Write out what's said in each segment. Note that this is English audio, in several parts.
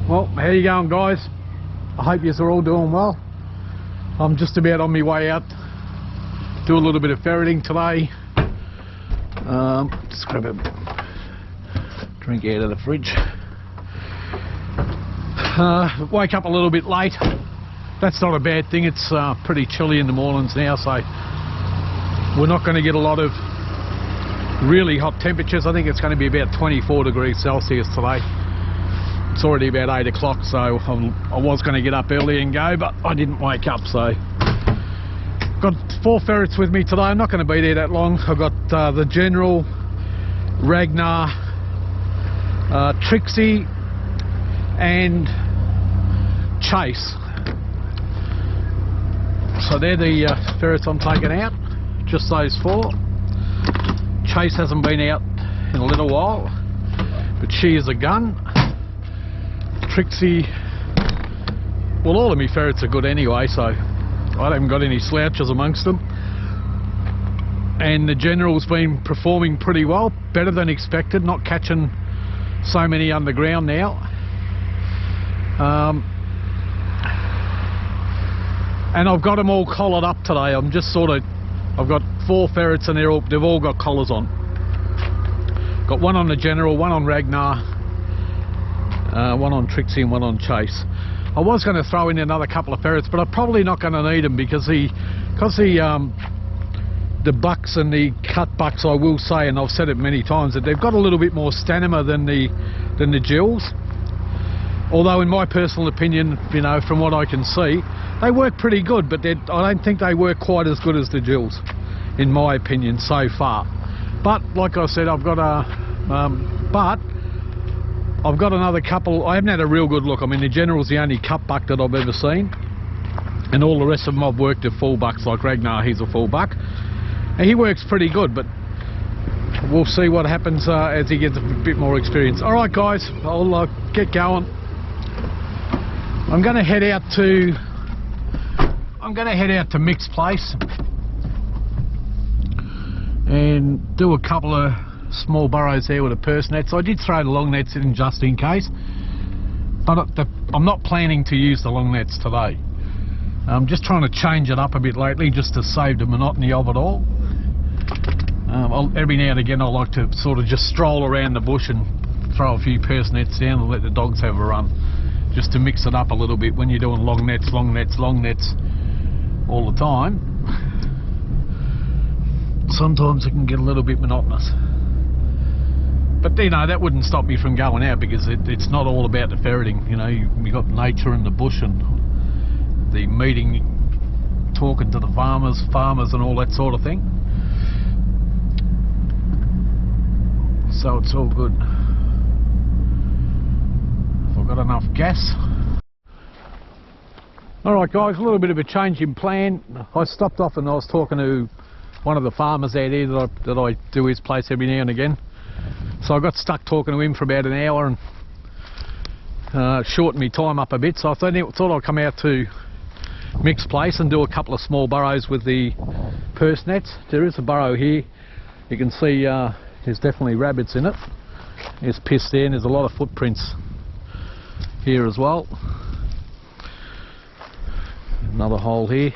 Well, how you going, guys? I hope you are all doing well. I'm just about on my way out. Do a little bit of ferreting today. Just grab a drink out of the fridge. Wake up a little bit late. That's not a bad thing. It's pretty chilly in the mornings now, so we're not going to get a lot of really hot temperatures. I think it's going to be about 24 degrees Celsius today. It's already about 8 o'clock, so I was going to get up early and go, but I didn't wake up. So got 4 ferrets with me today. I'm not going to be there that long. I've got the General, Ragnar, Trixie and Chase. So they're the ferrets I'm taking out, just those 4. Chase hasn't been out in a little while, but she is a gun. Trixie, well, all of me ferrets are good anyway, so I haven't got any slouches amongst them. And the General's been performing pretty well, better than expected, not catching so many underground now. And I've got them all collared up today. I'm just I've got 4 ferrets and they've all got collars on. Got one on the General, one on Ragnar, one on Trixie and one on Chase. I was going to throw in another couple of ferrets, but I'm probably not going to need them because the bucks and the cut bucks, I will say, and I've said it many times, that they've got a little bit more stamina than the gills. Although in my personal opinion, you know, from what I can see, they work pretty good, but I don't think they work quite as good as the gills, in my opinion, so far. But like I said, I've got another couple. I haven't had a real good look. I mean, the General's the only cut buck that I've ever seen, and all the rest of them I've worked at full bucks. Like Ragnar, he's a full buck, and he works pretty good, but we'll see what happens as he gets a bit more experience. All right, guys, I'll get going. I'm going to head out to Mick's place and do a couple of small burrows there with the purse nets. I did throw the long nets in just in case, but I'm not planning to use the long nets today. I'm just trying to change it up a bit lately, just to save the monotony of it all. Every now and again I like to sort of just stroll around the bush and throw a few purse nets down and let the dogs have a run, just to mix it up a little bit when you're doing long nets all the time. Sometimes it can get a little bit monotonous. But you know, that wouldn't stop me from going out, because it's not all about the ferreting. You know, you got nature in the bush and the meeting, talking to the farmers and all that sort of thing. So it's all good. Have I got enough gas? Alright guys, a little bit of a change in plan. I stopped off and I was talking to one of the farmers out here that I do his place every now and again. So I got stuck talking to him for about an hour and shortened my time up a bit. So I thought I'd come out to Mick's place and do a couple of small burrows with the purse nets. There is a burrow here. You can see there's definitely rabbits in it. There's piss there, and there's a lot of footprints here as well. Another hole here.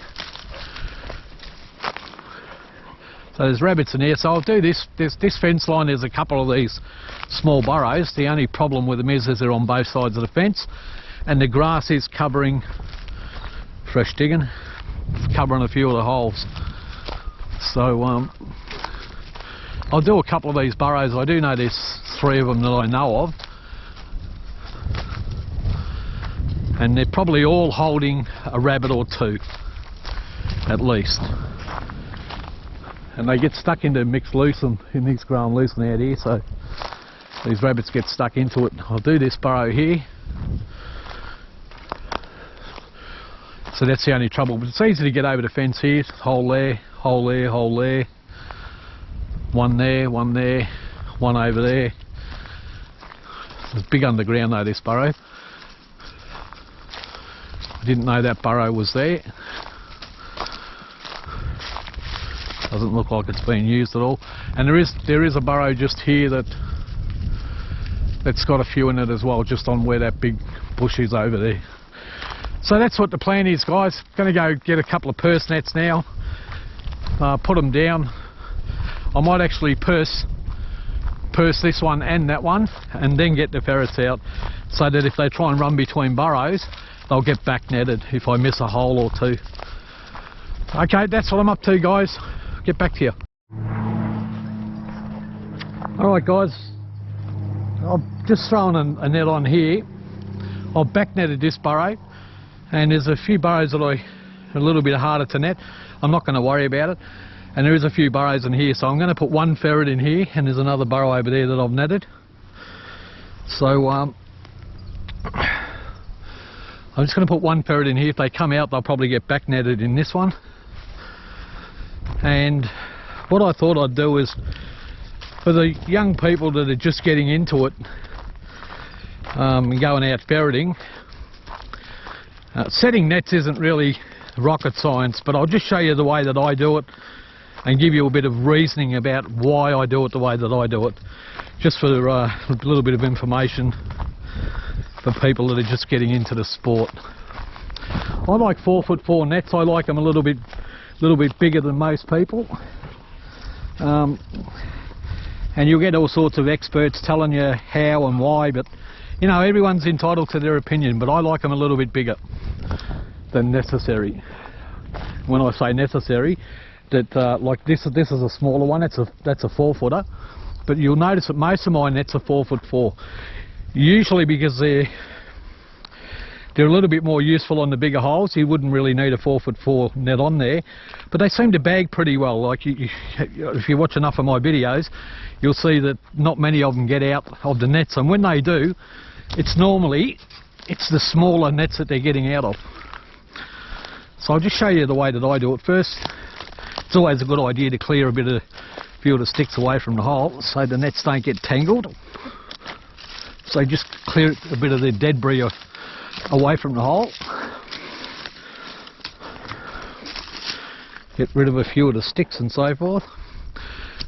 So there's rabbits in here, so I'll do this. There's this fence line, there's a couple of these small burrows. The only problem with them is they're on both sides of the fence, and the grass is covering, fresh digging, covering a few of the holes. So I'll do a couple of these burrows. I do know there's 3 of them that I know of, and they're probably all holding a rabbit or 2 at least. And they get stuck into mixed lucerne, in these growing lucerne out here, so these rabbits get stuck into it. I'll do this burrow here. So that's the only trouble, but it's easy to get over the fence here. Hole there, hole there, hole there. One there, one there, one over there. It's big underground though, this burrow. I didn't know that burrow was there. Doesn't look like it's been used at all. And there is a burrow just here that that's got a few in it as well, just on where that big bush is over there. So that's what the plan is, guys. Going to go get a couple of purse nets now, put them down. I might actually purse this one and that one, and then get the ferrets out, so that if they try and run between burrows, they'll get back netted if I miss a hole or two. Okay, that's what I'm up to, guys. Get back to you. Alright guys, I've just thrown a net on here. I've back netted this burrow, and there's a few burrows that are a little bit harder to net. I'm not going to worry about it. And there is a few burrows in here, so I'm going to put one ferret in here, and there's another burrow over there that I've netted. So I'm just going to put one ferret in here. If they come out, they'll probably get back netted in this one. And what I thought I'd do is, for the young people that are just getting into it and going out ferreting, setting nets isn't really rocket science, but I'll just show you the way that I do it and give you a bit of reasoning about why I do it the way that I do it, just for a little bit of information for people that are just getting into the sport. I like 4'4" nets. I like them a little bit bigger than most people, and you'll get all sorts of experts telling you how and why, but you know, everyone's entitled to their opinion, but I like them a little bit bigger than necessary. When I say necessary, that like this is a smaller one. That's a 4-footer, but you'll notice that most of my nets are 4'4", usually because they're a little bit more useful on the bigger holes. You wouldn't really need a 4'4" net on there, but they seem to bag pretty well. Like if you watch enough of my videos, you'll see that not many of them get out of the nets, and when they do, it's the smaller nets that they're getting out of. So I'll just show you the way that I do it first. It's always a good idea to clear a few of the sticks away from the hole so the nets don't get tangled. So just clear a bit of the debris away from the hole. Get rid of a few of the sticks and so forth.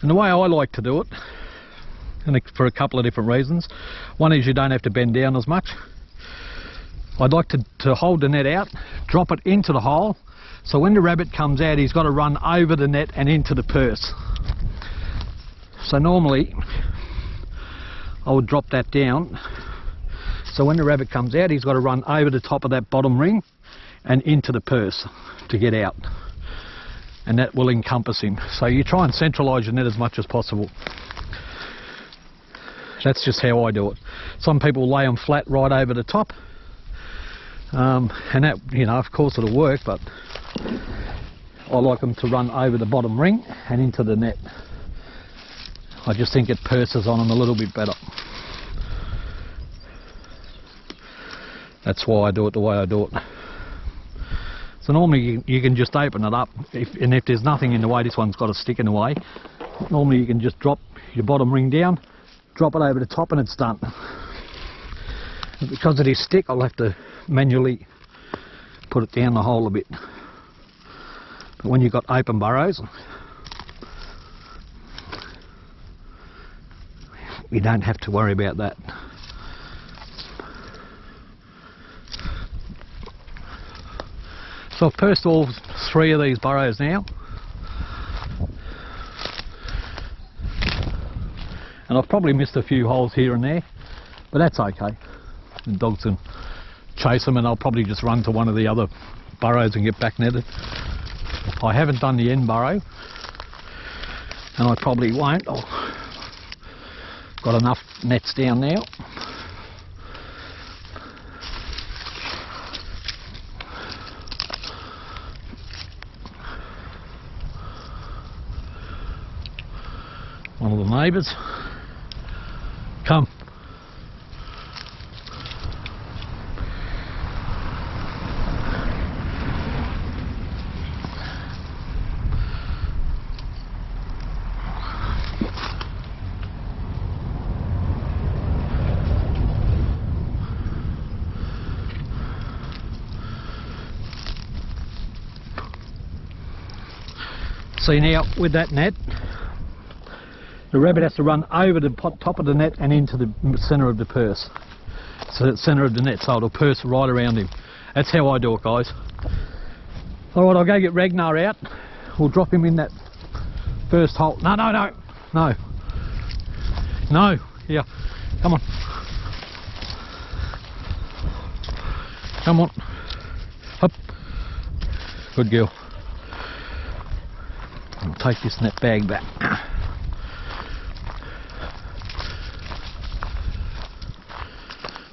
And the way I like to do it, and for a couple of different reasons. One is you don't have to bend down as much. I'd like to hold the net out, drop it into the hole, so when the rabbit comes out, he's got to run over the net and into the purse. So normally I would drop that down, so when the rabbit comes out, he's got to run over the top of that bottom ring and into the purse to get out, and that will encompass him. So you try and centralise your net as much as possible. That's just how I do it. Some people lay them flat right over the top, and that, you know, of course it'll work, but I like them to run over the bottom ring and into the net. I just think it purses on them a little bit better. That's why I do it the way I do it. So normally you can just open it up, and if there's nothing in the way, this one's got a stick in the way, normally you can just drop your bottom ring down, drop it over the top, and it's done. But because of this stick, I'll have to manually put it down the hole a bit. But when you've got open burrows, you don't have to worry about that. So I've pursed all 3 of these burrows now, and I've probably missed a few holes here and there, but that's okay. The dogs can chase them, and I'll probably just run to one of the other burrows and get back netted. I haven't done the end burrow, and I probably won't. I've got enough nets down now. One of the neighbours. Come. See now, with that net, The rabbit has to run over the top of the net and into the centre of the purse. So the centre of the net, so it'll purse right around him. That's how I do it, guys. Alright, I'll go get Ragnar out. We'll drop him in that first hole. No, no, no, no. No, yeah, come on. Come on. Up. Good girl. I'll take this net bag back.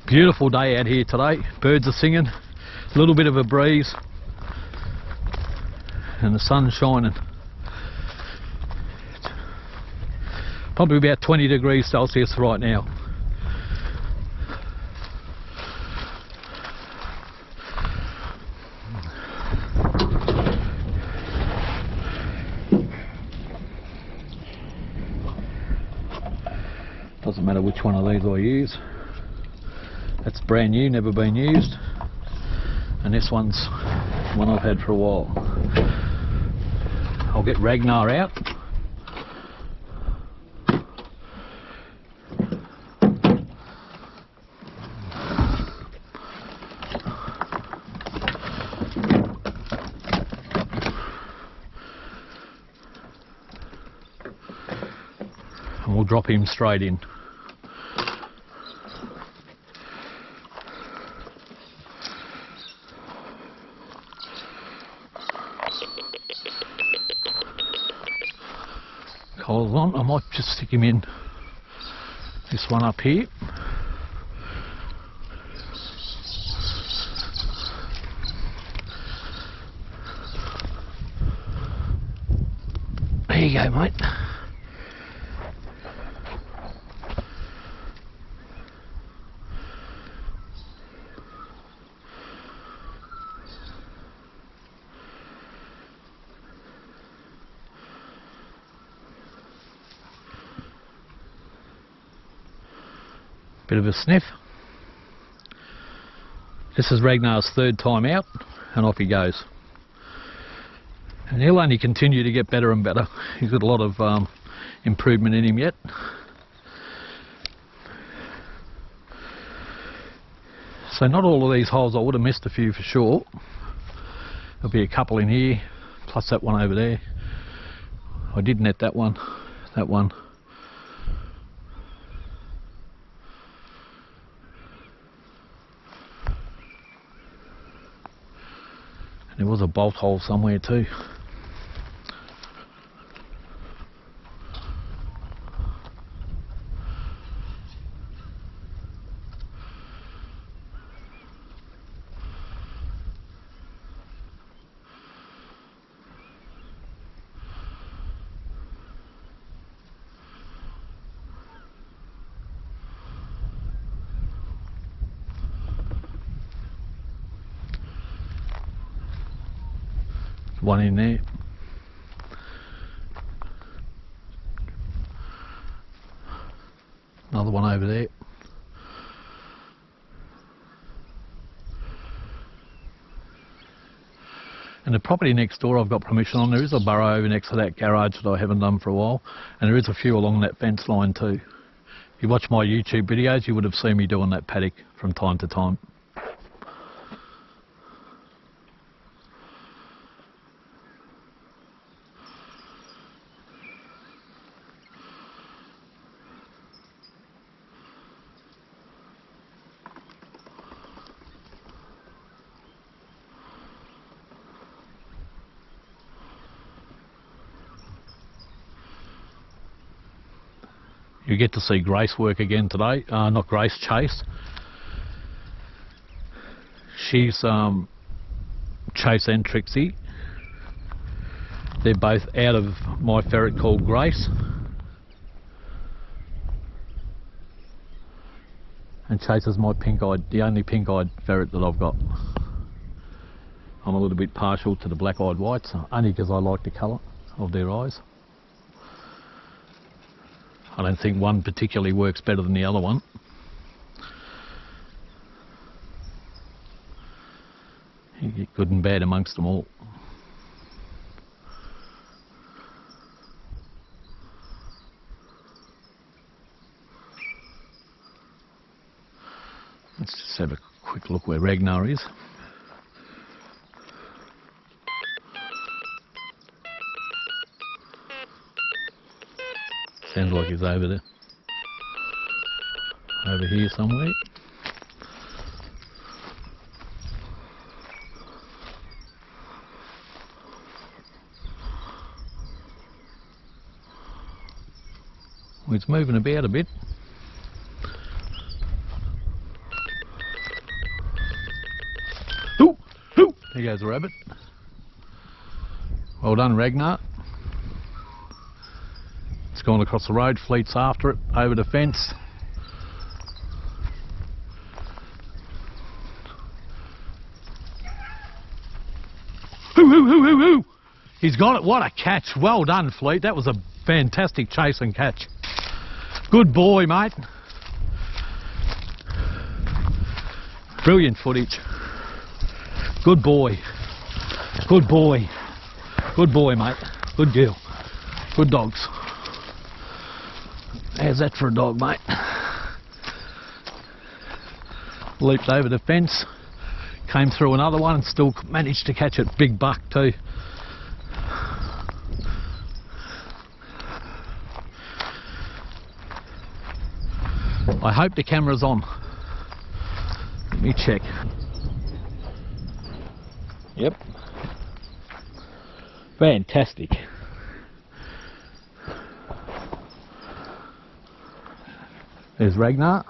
Beautiful day out here today. Birds are singing. A little bit of a breeze. And the sun's shining. Probably about 20 degrees Celsius right now. Doesn't matter which one of these I use. That's brand new, never been used. And this one's one I've had for a while. I'll get Ragnar out. And we'll drop him straight in. Hold on, I might just stick him in this one up here. There you go, mate. Bit of a sniff. This is Ragnar's third time out, and off he goes. And he'll only continue to get better and better. He's got a lot of improvement in him yet. So not all of these holes, I would have missed a few for sure. There'll be a couple in here, plus that one over there. I did net that one, that one. There was a bolt hole somewhere too. One in there. Another one over there. And the property next door I've got permission on. There is a burrow over next to that garage that I haven't done for a while, and there is a few along that fence line too. If you watch my YouTube videos, you would have seen me doing that paddock from time to time. You get to see Grace work again today. Not Grace, Chase. She's Chase and Trixie. They're both out of my ferret called Grace. And Chase is my pink-eyed, the only pink-eyed ferret that I've got. I'm a little bit partial to the black-eyed whites, only because I like the colour of their eyes. I don't think one particularly works better than the other one. You get good and bad amongst them all. Let's just have a quick look where Ragnar is. Sounds like he's over there. Over here somewhere. Well, it's moving about a bit. Ooh, ooh, there goes the rabbit. Well done, Ragnar. It's gone across the road, Fleet's after it, over the fence. Hoo! He's got it. What a catch. Well done, Fleet. That was a fantastic chase and catch. Good boy, mate. Brilliant footage. Good boy. Good boy. Good boy, mate. Good girl. Good dogs. How's that for a dog, mate? Leaped over the fence. Came through another one and still managed to catch it. Big buck too. I hope the camera's on. Let me check. Yep. Fantastic. There's Ragnar.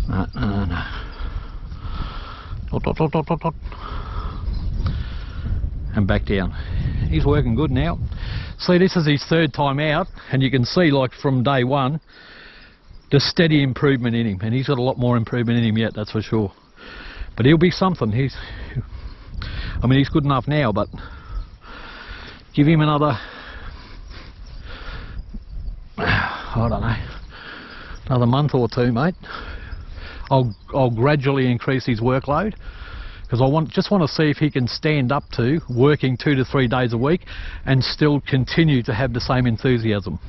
No. Dot. And back down. He's working good now. See, this is his third time out, and you can see, like, from day one, the steady improvement in him, and he's got a lot more improvement in him yet, that's for sure. But he'll be something. He's good enough now, but give him another, I don't know, another month or two, mate. I'll gradually increase his workload, because I just want to see if he can stand up to working 2 to 3 days a week and still continue to have the same enthusiasm.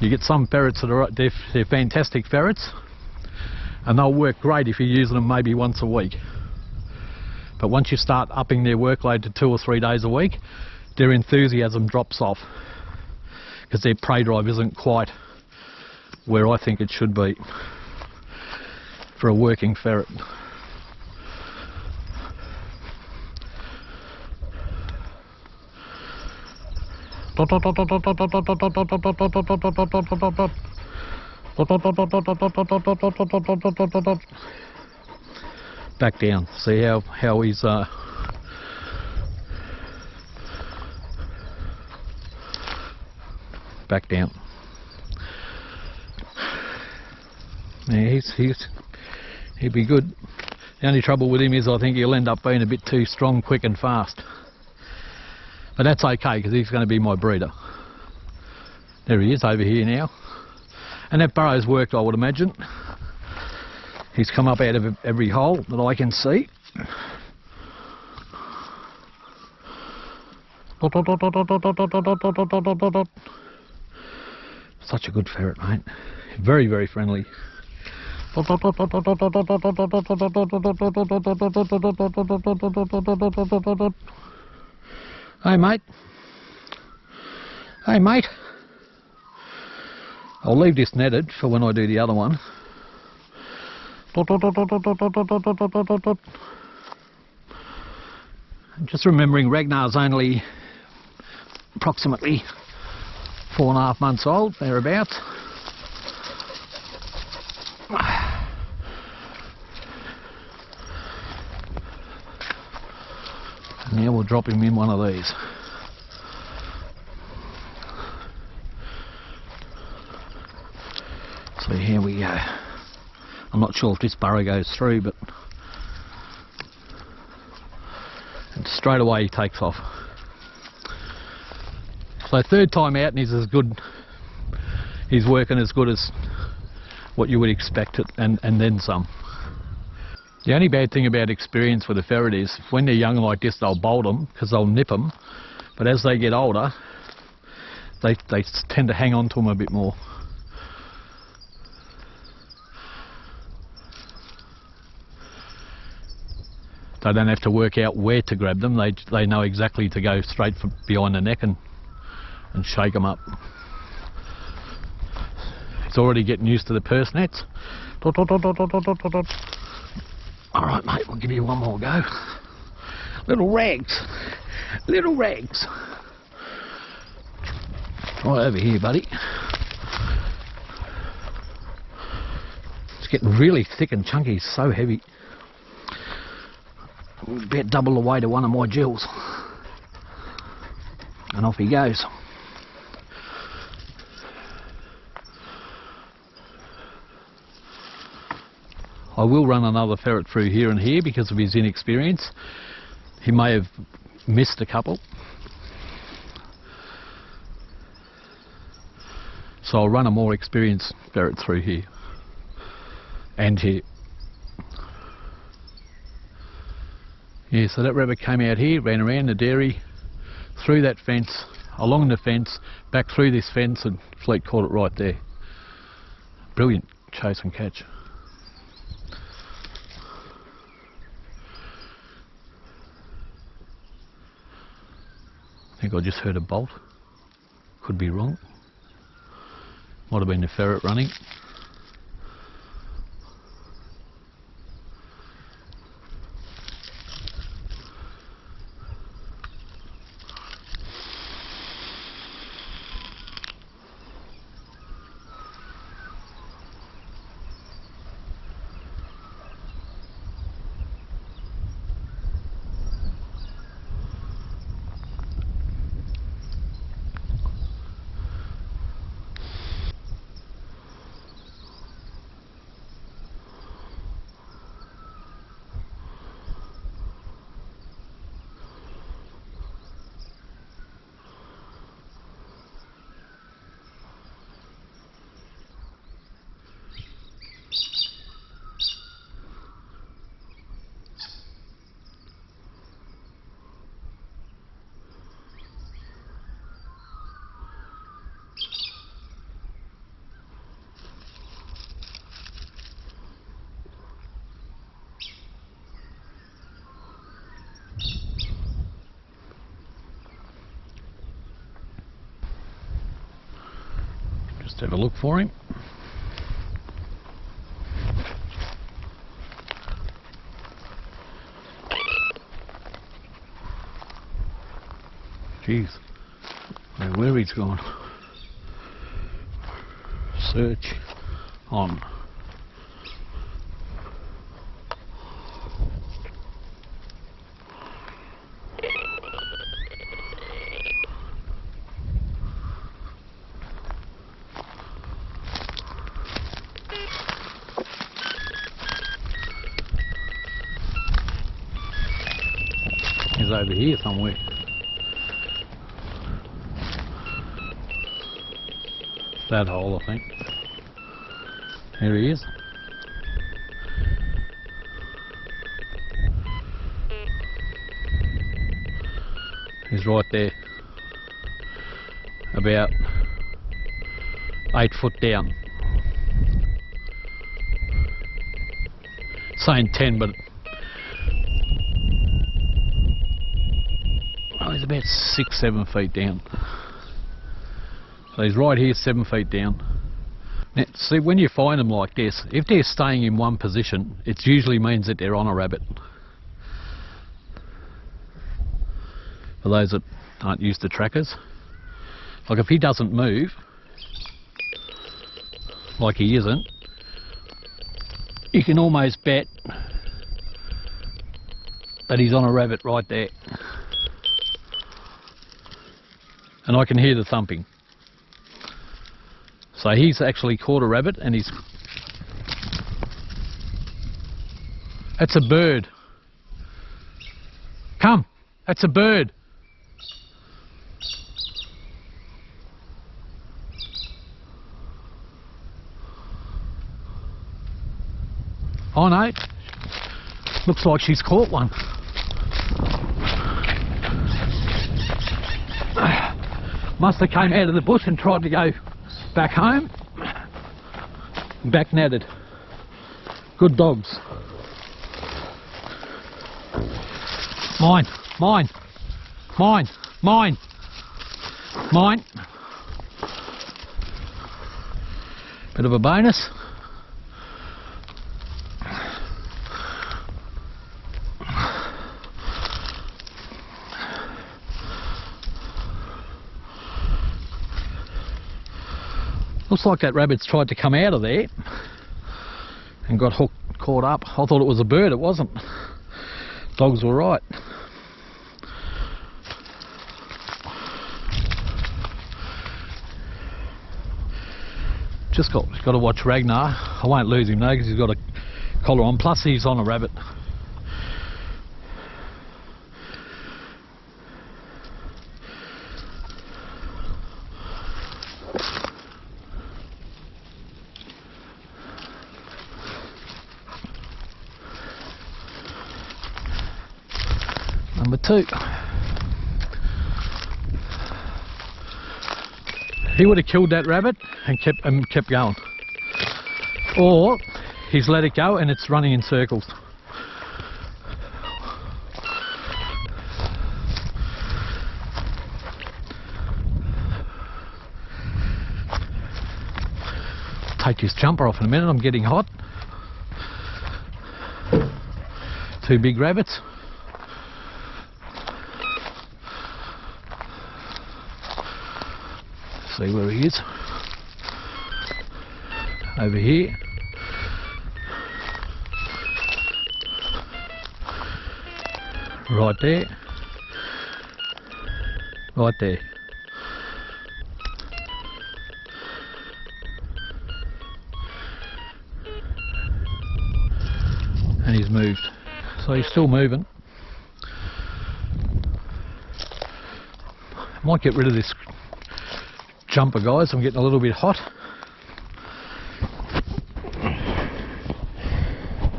You get some ferrets that are, they're fantastic ferrets, and they'll work great if you're using them maybe once a week. But once you start upping their workload to 2 or 3 days a week, their enthusiasm drops off, because their prey drive isn't quite where I think it should be for a working ferret. Back down. See how he's back down. Yeah, he'd be good. The only trouble with him is I think he'll end up being a bit too strong, quick and fast. But that's okay, because he's going to be my breeder. There he is over here now. And that burrow's worked, I would imagine. He's come up out of every hole that I can see. Such a good ferret, mate. Very, very friendly. Hey, mate. Hey, mate. I'll leave this netted for when I do the other one. Just remembering Ragnar's only approximately 4.5 months old, thereabouts. Now we'll drop him in one of these. So here we go. I'm not sure if this burrow goes through, but and straight away he takes off. So third time out, and he's as good. He's working as good as what you would expect it, and then some. The only bad thing about experience with a ferret is when they're young like this, they'll bolt them because they'll nip them, but as they get older, they tend to hang on to them a bit more. They don't have to work out where to grab them. They know exactly to go straight from behind the neck and shake them up. It's already getting used to the purse nets. Dot, dot, dot, dot, dot, dot, dot, dot. All right, mate, we'll give you one more go. Little rags, little rags. Right over here, buddy. It's getting really thick and chunky, so heavy. About double the weight of one of my gills. And off he goes. I will run another ferret through here and here because of his inexperience. He may have missed a couple. So I'll run a more experienced ferret through here and here. Yeah, so that rabbit came out here, ran around the dairy, through that fence, along the fence, back through this fence, and Fleet caught it right there. Brilliant chase and catch. I think I just heard a bolt. Could be wrong. Might have been the ferret running. Just have a look for him. Jeez, where he's gone. Search on. He's over here somewhere. That hole, I think. Here he is. He's right there. About 8 foot down. Saying 10, but he's about 6-7 feet down. So he's right here, 7 feet down. Now, see, when you find them like this, if they're staying in one position, it usually means that they're on a rabbit. For those that aren't used to trackers, like if he doesn't move, like he isn't, you can almost bet that he's on a rabbit right there. And I can hear the thumping. So he's actually caught a rabbit and he's... That's a bird. Come, that's a bird. Oh no, looks like she's caught one. Must have came out of the bush and tried to go back home. Back netted. Good dogs. Mine, mine, mine, mine, mine. Bit of a bonus. Looks like that rabbit's tried to come out of there and got hooked, caught up. I thought it was a bird, it wasn't. Dogs were right. Just got to watch Ragnar. I won't lose him though because he's got a collar on. Plus he's on a rabbit. Number 2. He would have killed that rabbit and kept going, or he's let it go and it's running in circles. Take his jumper off in a minute. I'm getting hot. 2 big rabbits. See where he is. Over here. Right there. Right there. And he's moved. So he's still moving. Might get rid of this jumper, guys. I'm getting a little bit hot.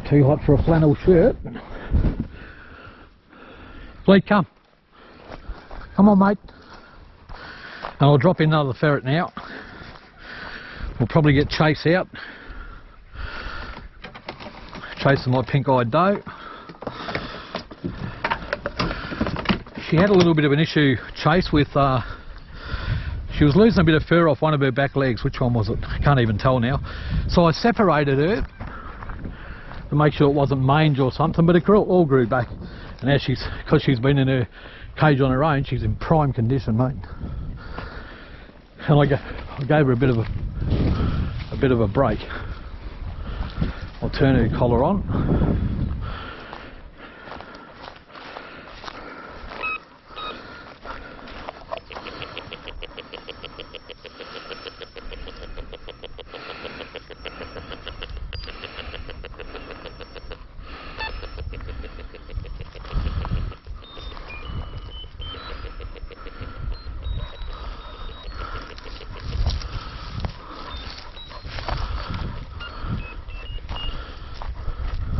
Too hot for a flannel shirt. Bleed, come. Come on, mate. And I'll drop in another ferret now. We'll probably get Chase out. Chasing my pink-eyed doe. She had a little bit of an issue, Chase, with she was losing a bit of fur off one of her back legs. Which one was it? I can't even tell now. So I separated her to make sure it wasn't mange or something, but it all grew back. And now because she's been in her cage on her own, she's in prime condition, mate. And I gave her a bit of a break. I'll turn her collar on.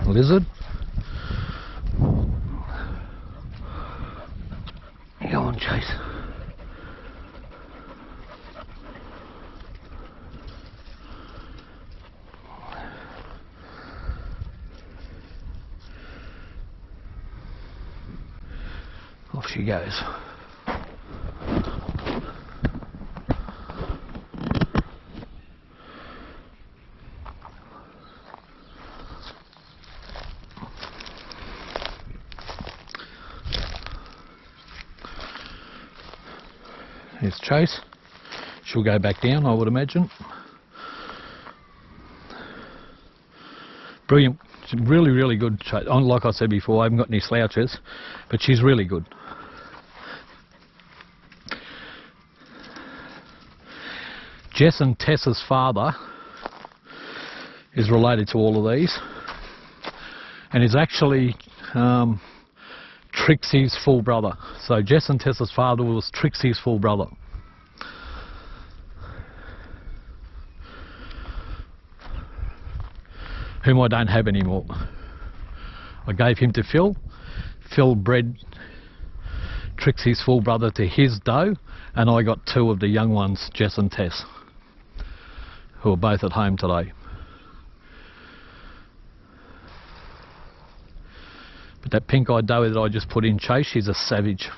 Lizard. Go on, Chase. Off she goes. Here's Chase. She'll go back down, I would imagine. Brilliant. She's really, really good. Like I said before, I haven't got any slouches, but she's really good. Jess and Tessa's father is related to all of these, and is actually Trixie's full brother. So Jess and Tessa's father was Trixie's full brother. Whom I don't have anymore. I gave him to Phil. Phil bred Trixie's full brother to his doe, and I got 2 of the young ones, Jess and Tess, who are both at home today. But that pink-eyed doe that I just put in chase, she's a savage.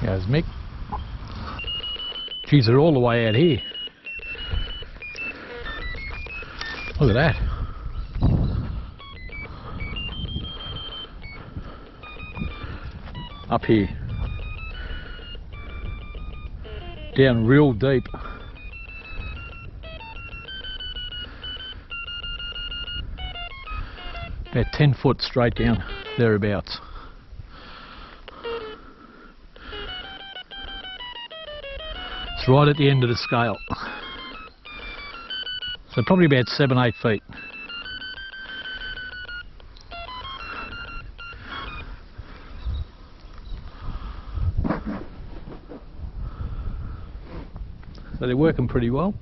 There's Mick. Geez, they're all the way out here. Look at that. Up here. Down real deep. About 10 foot straight down, thereabouts. It's right at the end of the scale. So probably about 7-8 feet. So they're working pretty well.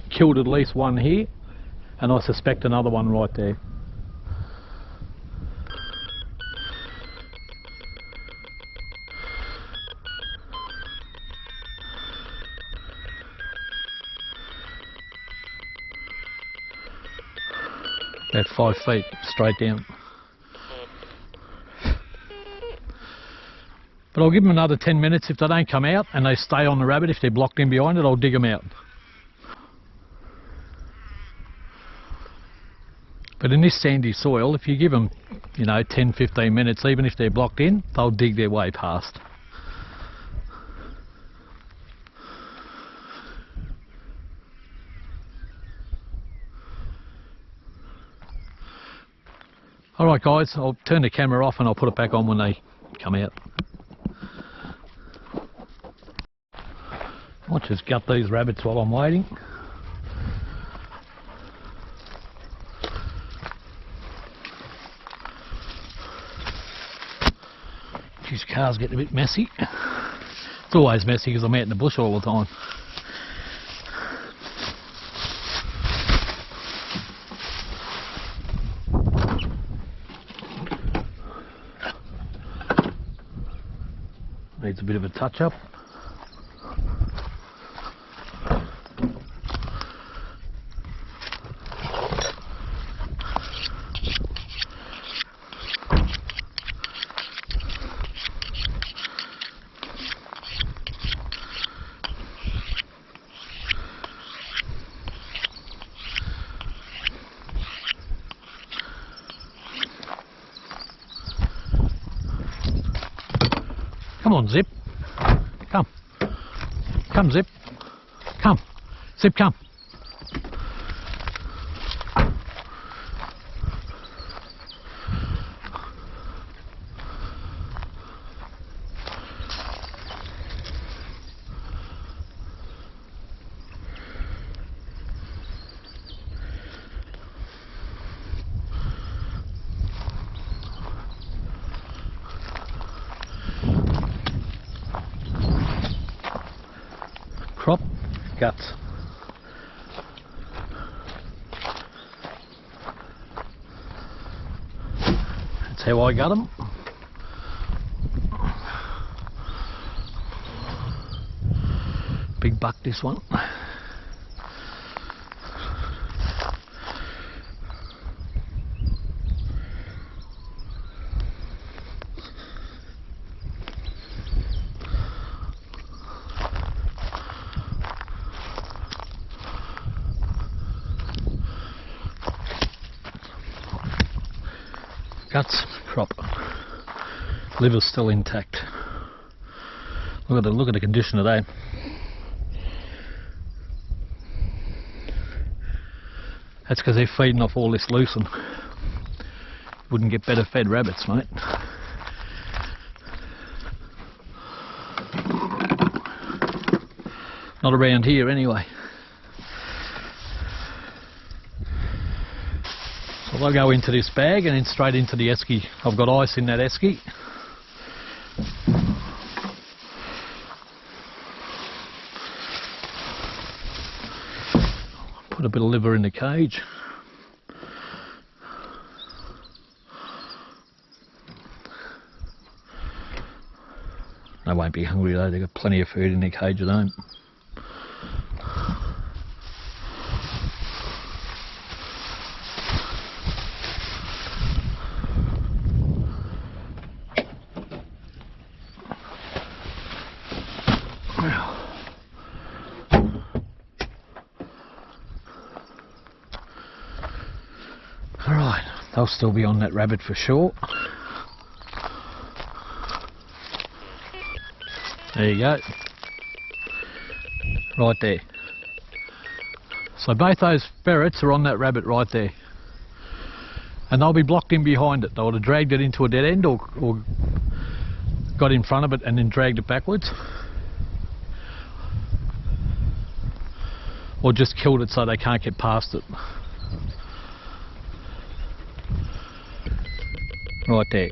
Killed at least one here, and I suspect another one right there. About 5 feet straight down. But I'll give them another 10 minutes. If they don't come out and they stay on the rabbit, if they're blocked in behind it, I'll dig them out. But in this sandy soil, if you give them, you know, 10-15 minutes, even if they're blocked in, they'll dig their way past. Alright guys, I'll turn the camera off and I'll put it back on when they come out. I'll just gut these rabbits while I'm waiting. These cars getting a bit messy. It's always messy because I'm out in the bush all the time. Needs a bit of a touch up. Come on, Zip. Come. Come, Zip. Come. Zip, come. Crop, guts. That's how I got them. Big buck, this one. Guts, crop. Liver's still intact. Look at the condition of that. That's because they're feeding off all this lucerne. Wouldn't get better fed rabbits, mate. Not around here anyway. So I'll go into this bag and then straight into the esky. I've got ice in that esky. Put a bit of liver in the cage. They won't be hungry though, they've got plenty of food in their cage at home. Alright, they'll still be on that rabbit for sure. There you go. Right there. So both those ferrets are on that rabbit right there. And they'll be blocked in behind it. They would have dragged it into a dead end or got in front of it and then dragged it backwards. Or just killed it so they can't get past it. Right there.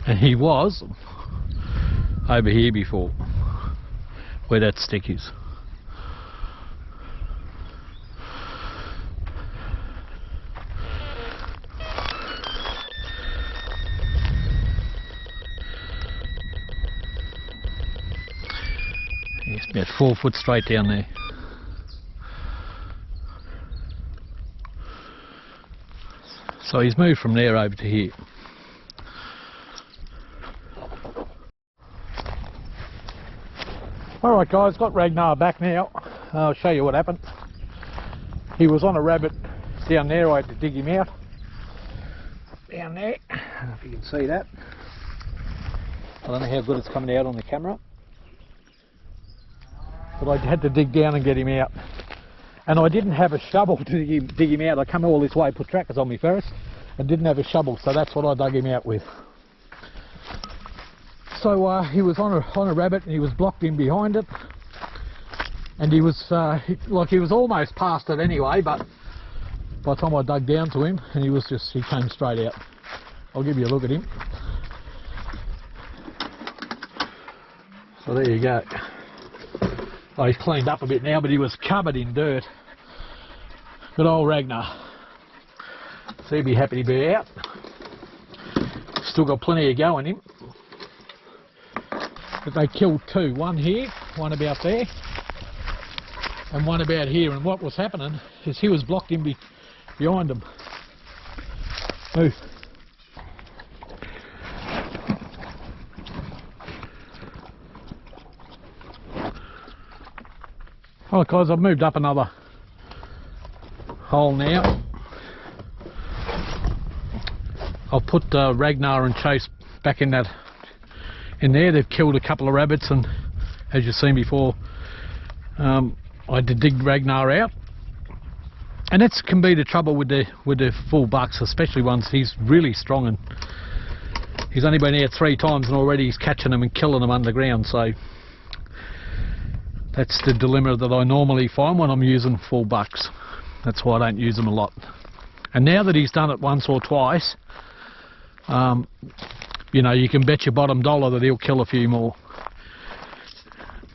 And he was over here before, where that stick is. It's about 4 foot straight down there. So he's moved from there over to here. Alright guys, got Ragnar back now. I'll show you what happened. He was on a rabbit down there, I had to dig him out. Down there, I don't know if you can see that. I don't know how good it's coming out on the camera. But I had to dig down and get him out. And I didn't have a shovel to dig him out. I come all this way, put trackers on me first, and didn't have a shovel, so that's what I dug him out with. So he was on a rabbit and he was blocked in behind it, and he was he was almost past it anyway, but by the time I dug down to him, and he came straight out. I'll give you a look at him. So there you go. Oh, he's cleaned up a bit now, but he was covered in dirt. Good old Ragnar. So he'd be happy to be out. Still got plenty of go in him. But they killed two, one here, one about there, and one about here. And what was happening is he was blocked in behind them. Move. Alright guys, I've moved up another hole now. I'll put Ragnar and Chase back in there. They've killed a couple of rabbits, and as you've seen before, I had to dig Ragnar out. And that can be the trouble with the full bucks, especially ones. He's really strong, and he's only been out 3 times and already he's catching them and killing them underground. So that's the dilemma that I normally find when I'm using full bucks. That's why I don't use them a lot. And now that he's done it once or twice, you know, you can bet your bottom dollar that he'll kill a few more.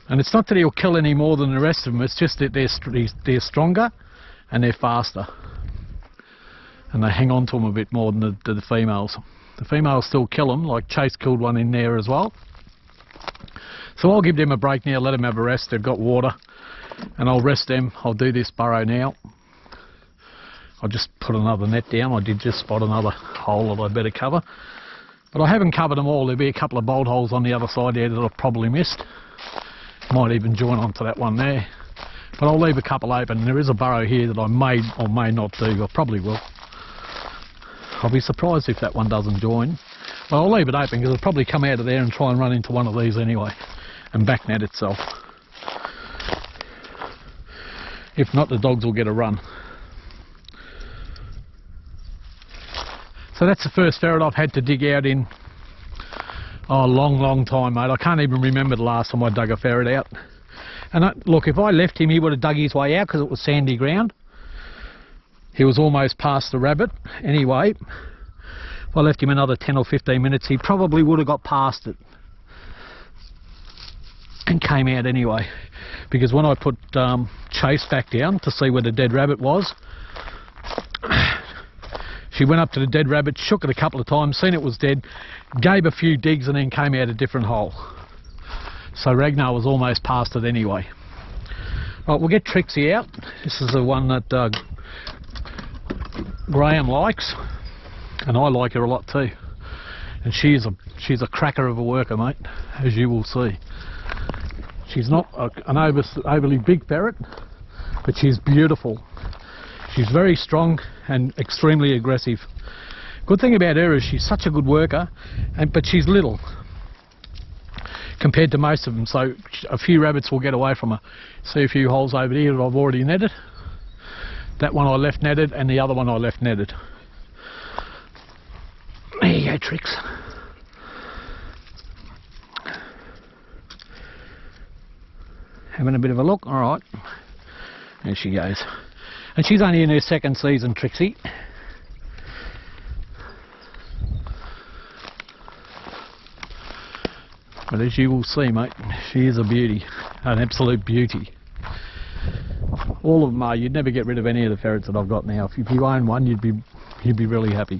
And it's not that he'll kill any more than the rest of them, it's just that they're stronger and they're faster. And they hang on to them a bit more than the females. The females still kill them, like Chase killed one in there as well. So I'll give them a break now, let them have a rest. They've got water, and I'll rest them. I'll do this burrow now. I'll just put another net down. I did just spot another hole that I better cover. But I haven't covered them all. There'll be a couple of bolt holes on the other side there that I've probably missed. Might even join onto that one there. But I'll leave a couple open. There is a burrow here that I may or may not do. I probably will. I'll be surprised if that one doesn't join. But I'll leave it open because it'll probably come out of there and try and run into one of these anyway and back net itself. If not, the dogs will get a run. So that's the first ferret I've had to dig out in a long time, mate. I can't even remember the last time I dug a ferret out. And look, if I left him, he would have dug his way out because it was sandy ground. He was almost past the rabbit anyway. If I left him another 10 or 15 minutes, he probably would have got past it and came out anyway. Because when I put Chase back down to see where the dead rabbit was, she went up to the dead rabbit, shook it a couple of times, seen it was dead, gave a few digs and then came out a different hole. So Ragnar was almost past it anyway. Right, we'll get Trixie out. This is the one that Graham likes, and I like her a lot too. And she's a cracker of a worker, mate, as you will see. She's not an overly big ferret, but she's beautiful. She's very strong and extremely aggressive. Good thing about her is she's such a good worker, but she's little compared to most of them, so a few rabbits will get away from her. See a few holes over here that I've already netted. That one I left netted, and the other one I left netted. There you go, Trix. Having a bit of a look. All right. There she goes. And she's only in her second season, Trixie. But as you will see, mate, she is a beauty, an absolute beauty. All of them are. You'd never get rid of any of the ferrets that I've got now. If you own one, you'd be really happy.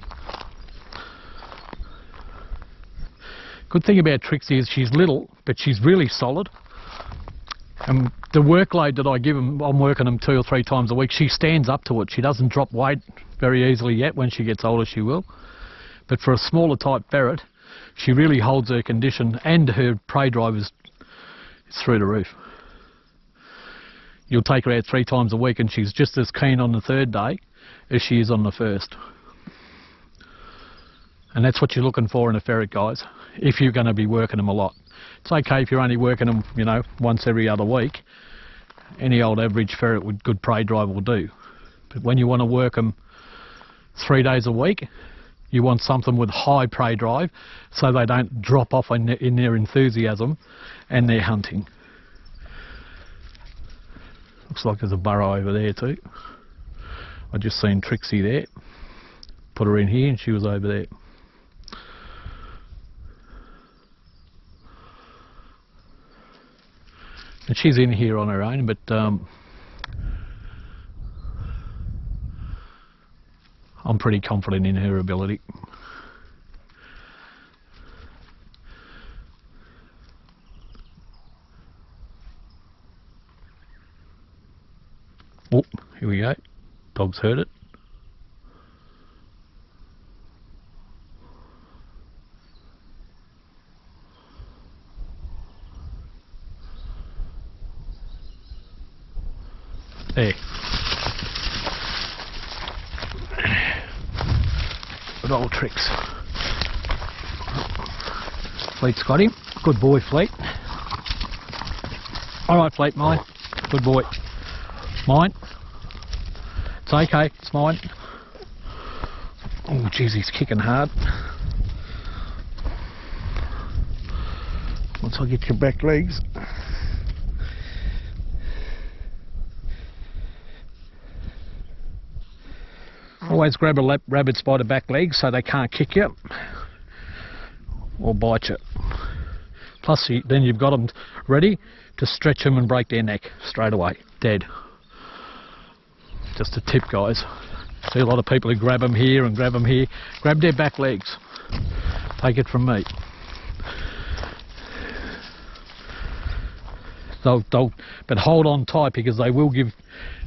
Good thing about Trixie is she's little, but she's really solid. And the workload that I give them, I'm working them 2 or 3 times a week. She stands up to it. She doesn't drop weight very easily yet. When she gets older, she will. But for a smaller type ferret, she really holds her condition, and her prey drive is through the roof. You'll take her out 3 times a week and she's just as keen on the 3rd day as she is on the 1st. And that's what you're looking for in a ferret, guys, if you're going to be working them a lot. It's okay if you're only working them, you know, once every other week. Any old average ferret with good prey drive will do. But when you want to work them 3 days a week, you want something with high prey drive so they don't drop off in their enthusiasm and their hunting. Looks like there's a burrow over there too. I just seen Trixie there. Put her in here and she was over there. And she's in here on her own, but I'm pretty confident in her ability. Oh, here we go. Dog's heard it. There. Good old Trix. Fleet's got him. Good boy, Fleet. Alright, Fleet, mine. Good boy. Mine. It's okay, it's mine. Oh, jeez, he's kicking hard. Once I get your back legs. Always grab a rabbit's by the back legs so they can't kick you or bite you. Plus, then you've got them ready to stretch them and break their neck straight away. Dead. Just a tip, guys. See a lot of people who grab them here and grab them here. Grab their back legs. Take it from me. But hold on tight because they will give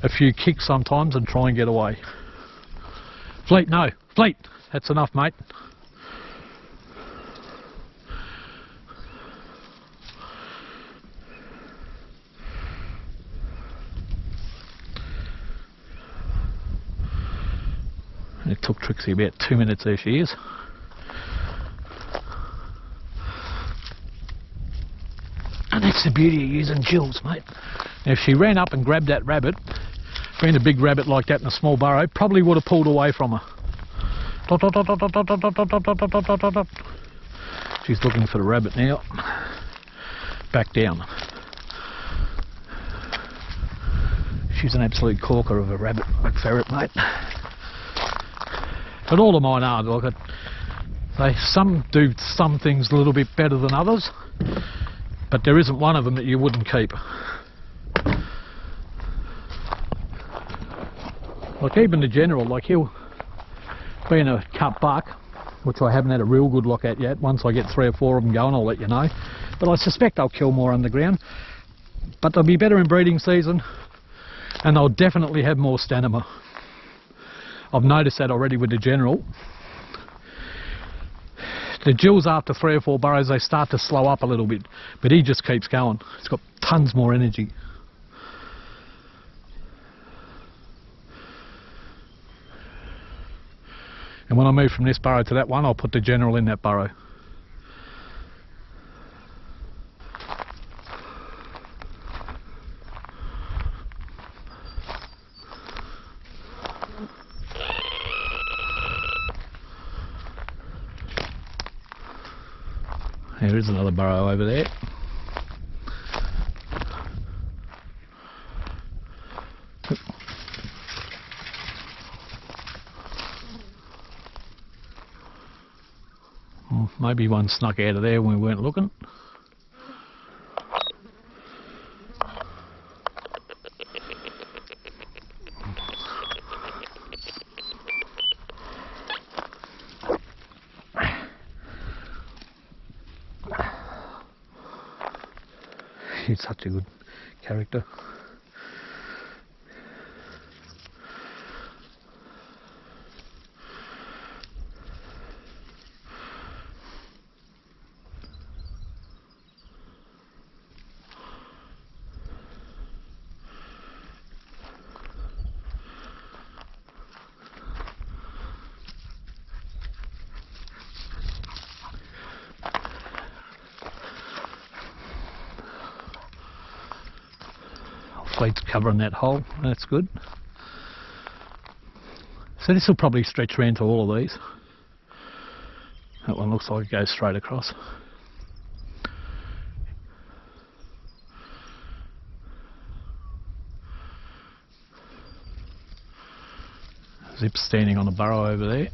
a few kicks sometimes and try and get away. Fleet, no. Fleet. That's enough, mate. It took Trixie about 2 minutes. There she is. And that's the beauty of using gills, mate. Now, if she ran up and grabbed that rabbit, being a big rabbit like that in a small burrow, probably would have pulled away from her. She's looking for the rabbit now. Back down. She's an absolute corker of a rabbit, like ferret, mate. But all of mine are. Look, some do some things a little bit better than others, but there isn't one of them that you wouldn't keep. Like even the General, like he'll be in a cut buck, which I haven't had a real good look at yet. Once I get 3 or 4 of them going, I'll let you know. But I suspect they'll kill more underground. But they'll be better in breeding season, and they'll definitely have more stamina. I've noticed that already with the General. The Jills, after 3 or 4 burrows, they start to slow up a little bit, but he just keeps going. He's got tons more energy. And when I move from this burrow to that one, I'll put the General in that burrow. There is another burrow over there. Maybe one snuck out of there when we weren't looking. He's such a good character. Fleet's covering that hole, that's good. So this will probably stretch around to all of these. That one looks like it goes straight across. Zip's standing on a burrow over there.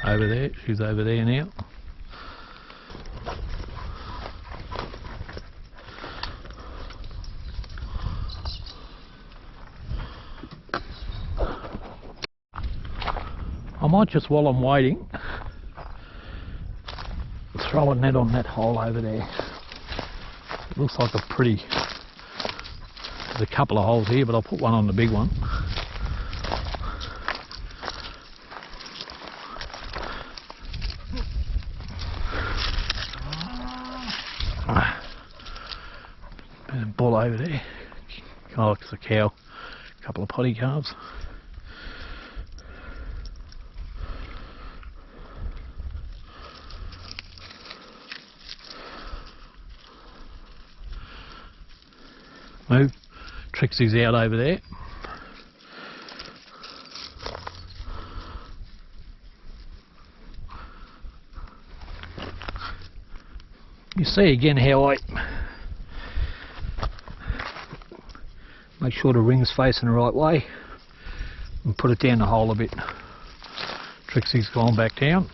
Over there, she's over there now. I might just, while I'm waiting, throw a net on that hole over there. It looks like a pretty... There's a couple of holes here, but I'll put one on the big one. Bull over there. Oh, it's a cow. A couple of potty calves. Move. Trixie's out over there. You see again how I make sure the ring's facing the right way and put it down the hole a bit. Trixie's gone back down.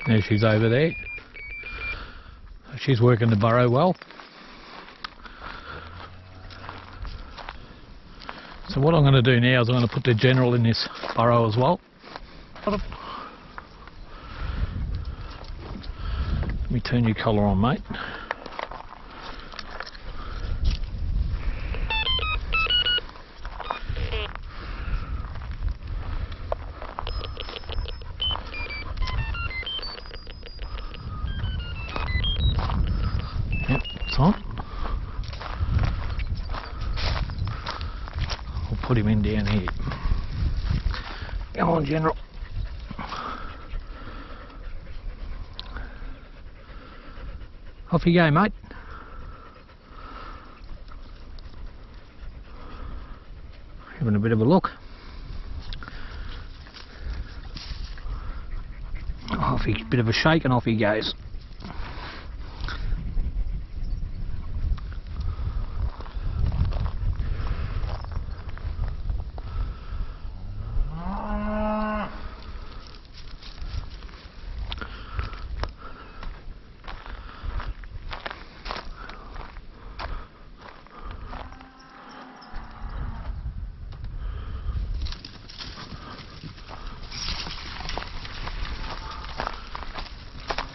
There she's over there. She's working the burrow well. So what I'm going to do now is I'm going to put the General in this burrow as well. Let me turn your collar on, mate. Yep, it's on. Put him in down here. Come on, General. Off you go, mate. Having a bit of a look. Off he, bit of a shake and off he goes.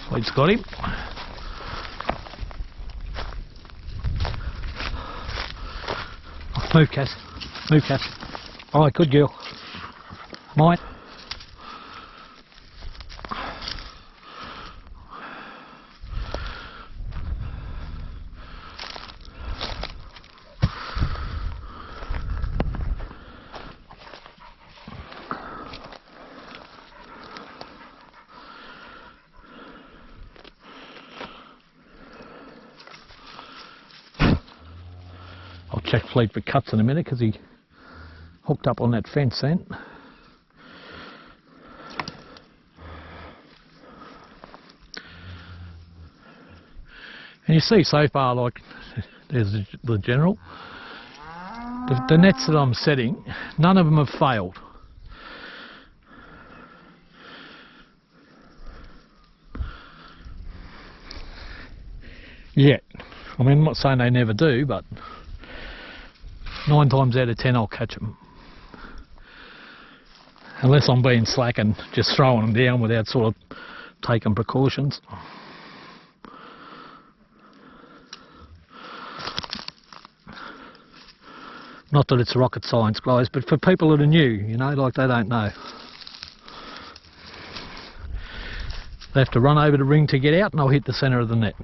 Fleet's got him. Move, Cass. Move, Cass. Alright, good girl. Mine. I'll check Fleet for cuts in a minute because he hooked up on that fence then. And you see so far, like, there's the General. The nets that I'm setting, none of them have failed. Yet. I mean, I'm not saying they never do, but 9 times out of 10 I'll catch them. Unless I'm being slack and just throwing them down without sort of taking precautions. Not that it's rocket science, guys, but for people that are new, you know, like they don't know. They have to run over the ring to get out and I'll hit the centre of the net.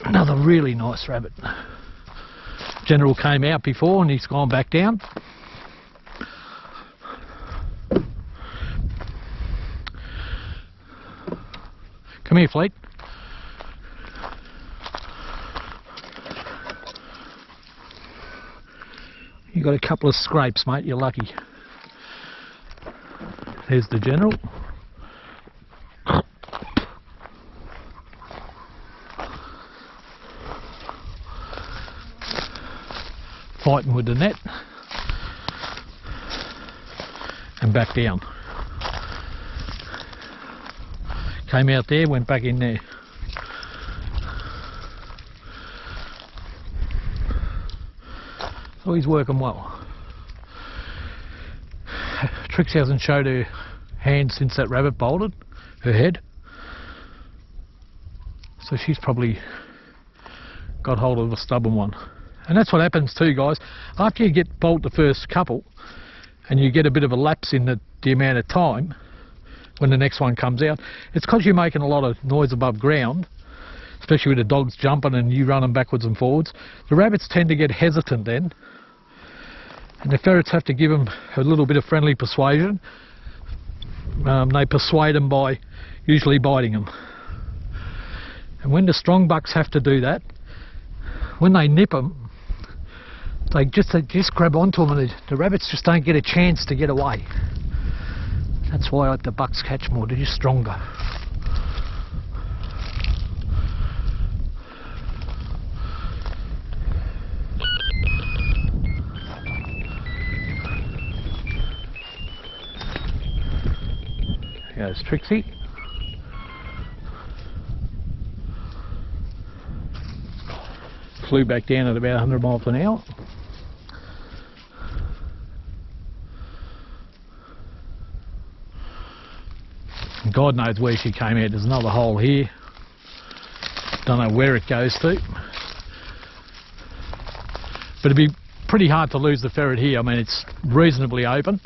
Another really nice rabbit. General came out before and he's gone back down. Come here, Fleet. You got a couple of scrapes, mate, you're lucky. There's the General. Fighting with the net and back down. Came out there, went back in there. So he's working well. Trixie hasn't showed her hand since that rabbit bolted, her head. So she's probably got hold of a stubborn one. And that's what happens too, guys. After you get bolt the first couple and you get a bit of a lapse in the amount of time when the next one comes out, it's because you're making a lot of noise above ground, especially with the dogs jumping and you running backwards and forwards. The rabbits tend to get hesitant then, and the ferrets have to give them a little bit of friendly persuasion. They persuade them by usually biting them. And when the strong bucks have to do that, when they nip them, they just grab onto them and the rabbits just don't get a chance to get away. That's why the bucks catch more, they're just stronger. There's Trixie. Flew back down at about 100 miles an hour. God knows where she came out. There's another hole here. Don't know where it goes to. But it'd be pretty hard to lose the ferret here. I mean, it's reasonably open.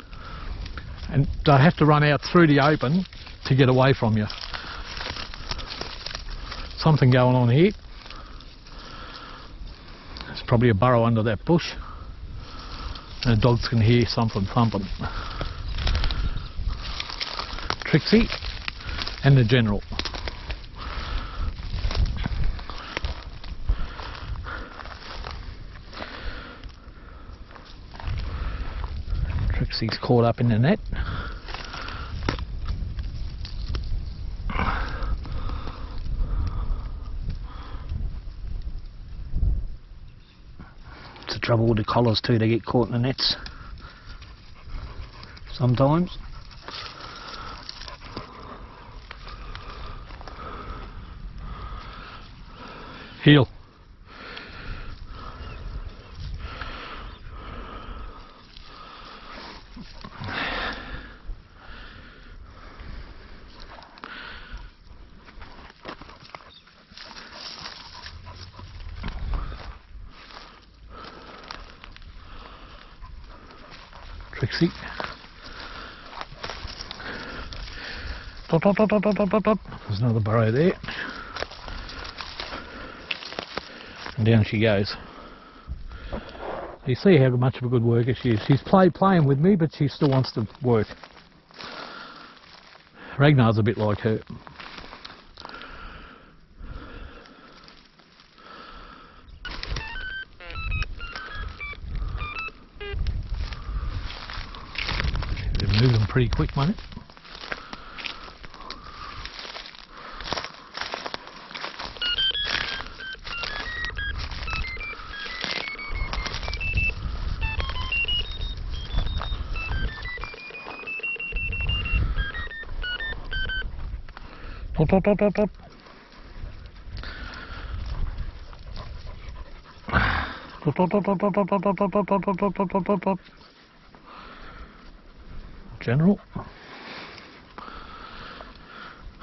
And they have to run out through the open to get away from you. Something going on here. There's probably a burrow under that bush. and the dogs can hear something thumping. Trixie and the General. Trixie's caught up in the net. It's the trouble with the collars too, they get caught in the nets sometimes. Heel. Trixie. Dot, dot, dot, dot, dot, dot, dot. There's another burrow there. And down she goes. You see how much of a good worker she is. She's playing with me, but she still wants to work. Ragnar's a bit like her. They're moving pretty quick, mate. Dot, dot, dot, dot. Dot, dot, dot, dot, dot, dot, dot, dot, dot, dot, dot, dot, dot. General.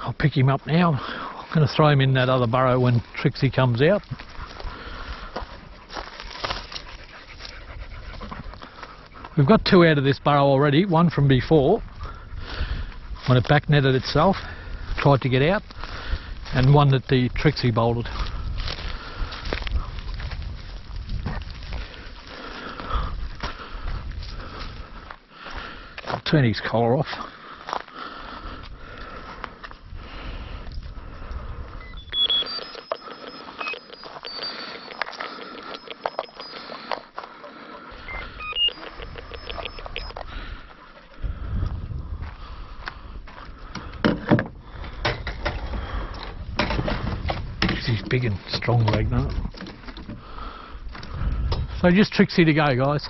I'll pick him up now. I'm going to throw him in that other burrow when Trixie comes out. We've got two out of this burrow already, one from before when it back netted itself, tried to get out, and one that the Trixie bolted. I'll turn his collar off. He's big and strong, Ragnar. So just Trixie to go, guys.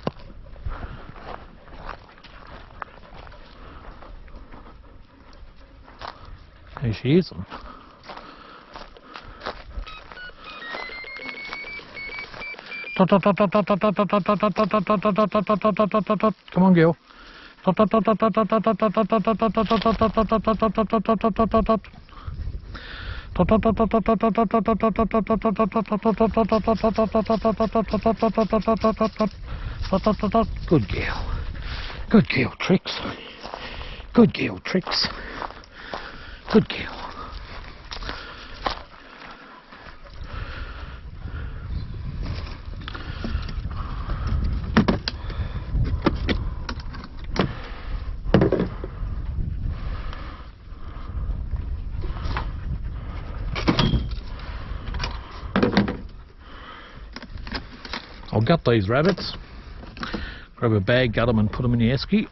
There she is. Come on, girl. Good girl. Good girl, Trix. Good girl, Trix. Good girl. I'll gut these rabbits, grab a bag, gut them and put them in the esky.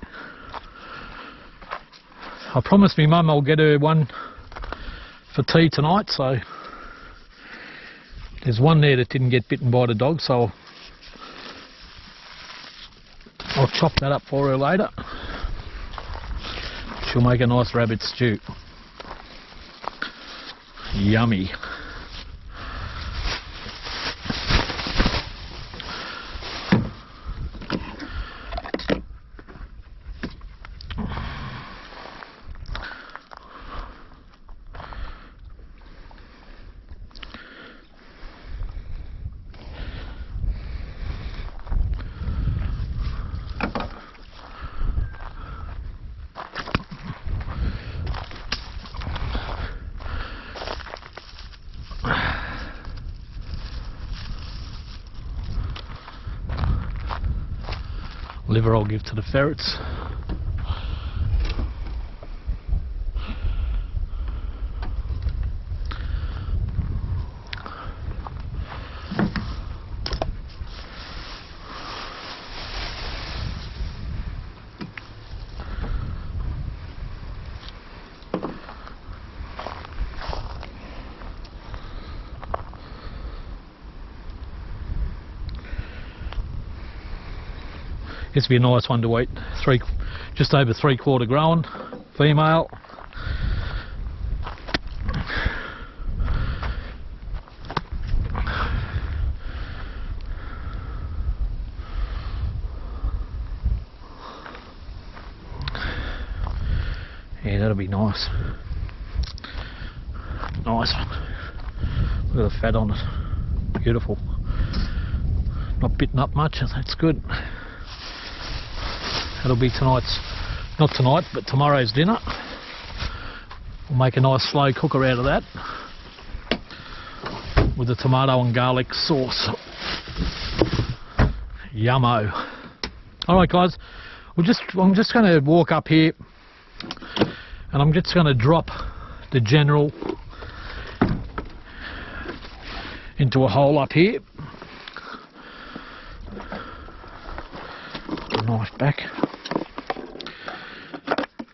I promised me mum I'll get her one for tea tonight, so there's one there that didn't get bitten by the dog, so I'll chop that up for her later. She'll make a nice rabbit stew. Yummy. liver I'll give to the ferrets. This would be a nice one to eat. Just over 3/4 grown, female. Yeah, that'll be nice. Nice one. Look at the fat on it. Beautiful. Not bitten up much, that's good. That'll be tonight's, not tonight, but tomorrow's dinner. We'll make a nice slow cooker out of that with the tomato and garlic sauce. Yummo. Alright guys, I'm just going to walk up here and I'm just going to drop the General into a hole up here. Put the knife back.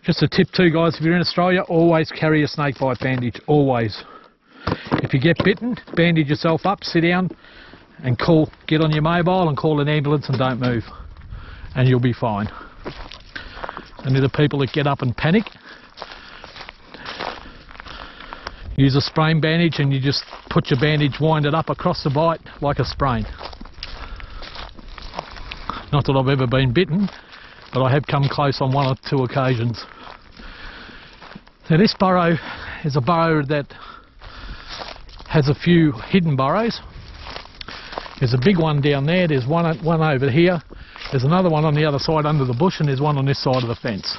Just a tip too guys, if you're in Australia, always carry a snake bite bandage, always. If you get bitten, bandage yourself up, sit down and get on your mobile and call an ambulance and don't move. And you'll be fine. And the people that get up and panic, use a sprain bandage and you just put your bandage, wind it up across the bite like a sprain. Not that I've ever been bitten, but I have come close on 1 or 2 occasions. Now this burrow is a burrow that has a few hidden burrows. There's a big one down there, there's one over here, there's another one on the other side under the bush, and there's one on this side of the fence.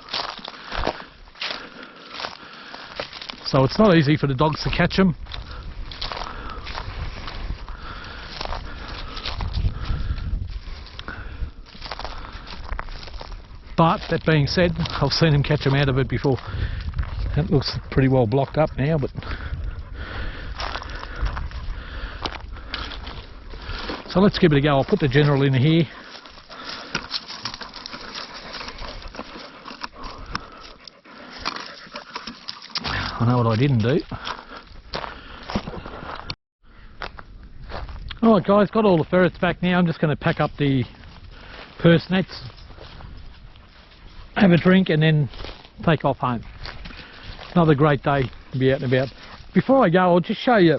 So it's not easy for the dogs to catch them. But that being said, I've seen them catch them out of it before. That looks pretty well blocked up now, but so let's give it a go. I'll put the General in here. I know what I didn't do. Alright guys, got all the ferrets back now. I'm just going to pack up the purse nets, have a drink and then take off home. Another great day to be out and about. Before I go, I'll just show you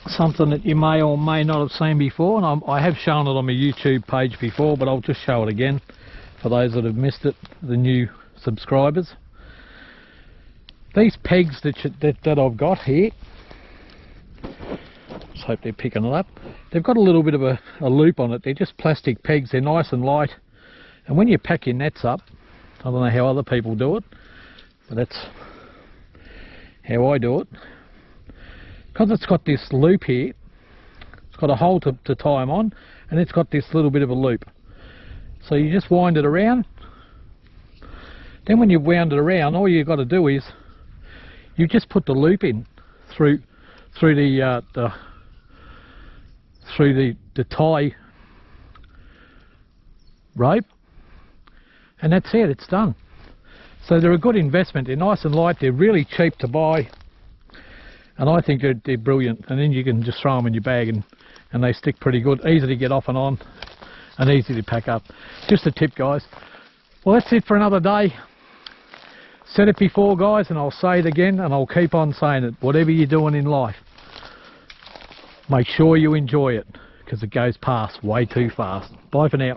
something that you may or may not have seen before, and I have shown it on my YouTube page before, but I'll just show it again for those that have missed it, the new subscribers. These pegs that I've got here, just hope they're picking it up, they've got a little bit of a loop on it. They're just plastic pegs, they're nice and light, and when you pack your nets up, I don't know how other people do it, but that's how I do it. Because it's got this loop here, it's got a hole to tie them on, and it's got this little bit of a loop. So you just wind it around. Then when you've wound it around, all you've got to do is you just put the loop in through the tie rope, and that's it, it's done. So they're a good investment. They're nice and light, they're really cheap to buy, and I think they're brilliant. And then you can just throw them in your bag and they stick pretty good, easy to get off and on and easy to pack up. Just a tip guys. Well, that's it for another day. Said it before guys, and I'll say it again, and I'll keep on saying it. Whatever you're doing in life, make sure you enjoy it, because it goes past way too fast. Bye for now.